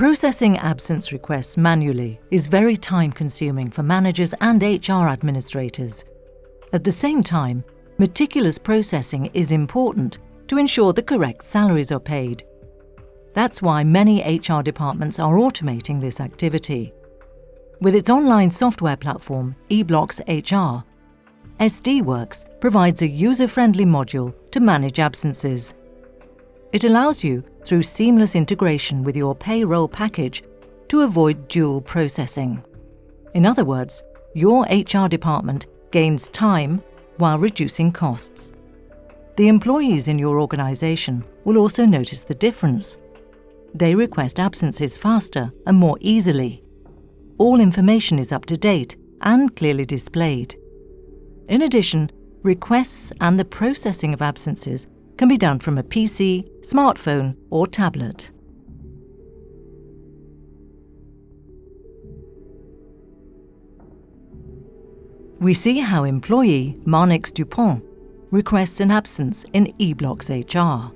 Processing absence requests manually is very time-consuming for managers and HR administrators. At the same time, meticulous processing is important to ensure the correct salaries are paid. That's why many HR departments are automating this activity. With its online software platform, eBlox HR, SDWorks provides a user-friendly module to manage absences. It allows you, through seamless integration with your payroll package, to avoid dual processing. In other words, your HR department gains time while reducing costs. The employees in your organisation will also notice the difference. They request absences faster and more easily. All information is up to date and clearly displayed. In addition, requests and the processing of absences can be done from a PC, smartphone or tablet. We see how employee Marnix Dupont requests an absence in eBlox HR.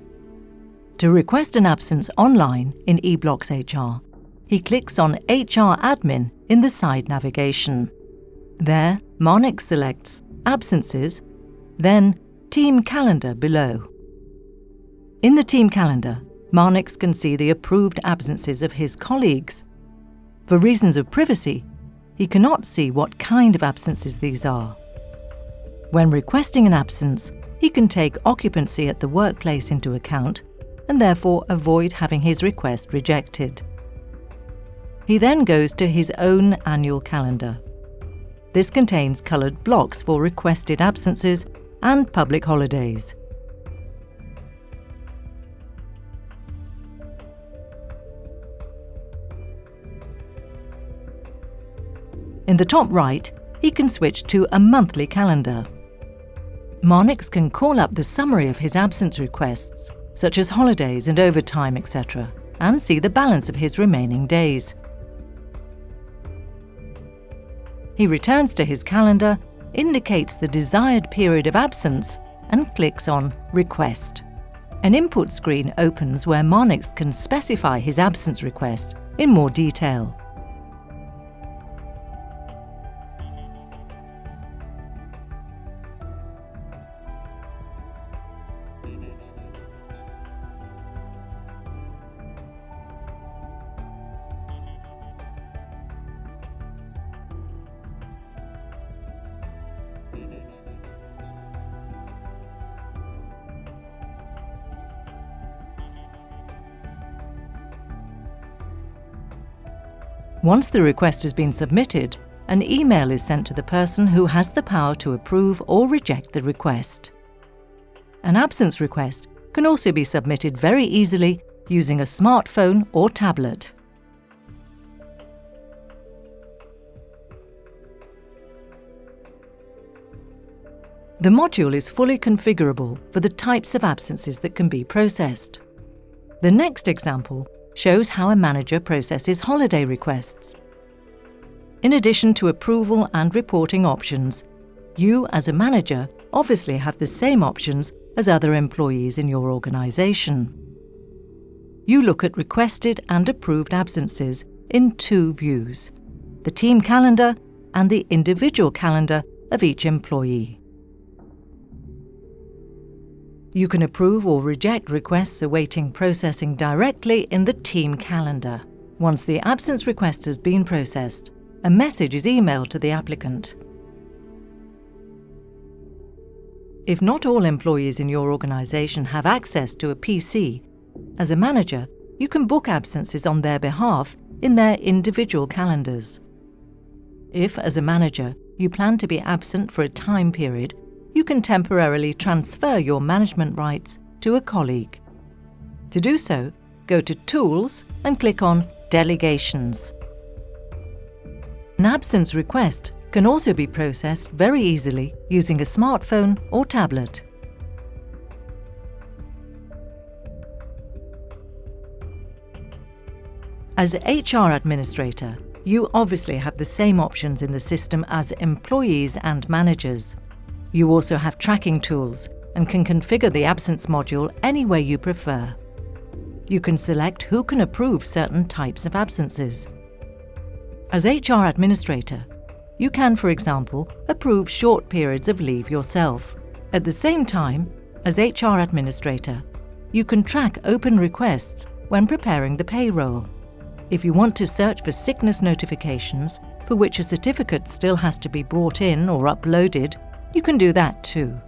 To request an absence online in eBlox HR, he clicks on HR Admin in the side navigation. There, Marnix selects Absences, then Team Calendar below. In the Team Calendar, Marnix can see the approved absences of his colleagues. For reasons of privacy, he cannot see what kind of absences these are. When requesting an absence, he can take occupancy at the workplace into account and therefore avoid having his request rejected. He then goes to his own annual calendar. This contains coloured blocks for requested absences and public holidays. In the top right, he can switch to a monthly calendar. Marnix can call up the summary of his absence requests, such as holidays and overtime, etc., and see the balance of his remaining days. He returns to his calendar, indicates the desired period of absence, and clicks on Request. An input screen opens where Marnix can specify his absence request in more detail. Once the request has been submitted, an email is sent to the person who has the power to approve or reject the request. An absence request can also be submitted very easily using a smartphone or tablet. The module is fully configurable for the types of absences that can be processed. The next example shows how a manager processes holiday requests. In addition to approval and reporting options, you as a manager obviously have the same options as other employees in your organisation. You look at requested and approved absences in two views: the team calendar and the individual calendar of each employee. You can approve or reject requests awaiting processing directly in the team calendar. Once the absence request has been processed, a message is emailed to the applicant. If not all employees in your organisation have access to a PC, as a manager, you can book absences on their behalf in their individual calendars. If, as a manager, you plan to be absent for a time period, you can temporarily transfer your management rights to a colleague. To do so, go to Tools and click on Delegations. An absence request can also be processed very easily using a smartphone or tablet. As HR administrator, you obviously have the same options in the system as employees and managers. You also have tracking tools and can configure the absence module any way you prefer. You can select who can approve certain types of absences. As HR administrator, you can, for example, approve short periods of leave yourself. At the same time, as HR administrator, you can track open requests when preparing the payroll. If you want to search for sickness notifications for which a certificate still has to be brought in or uploaded, you can do that too.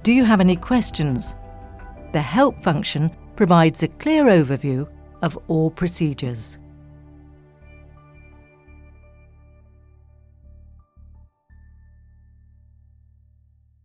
Do you have any questions? The Help function provides a clear overview of all procedures.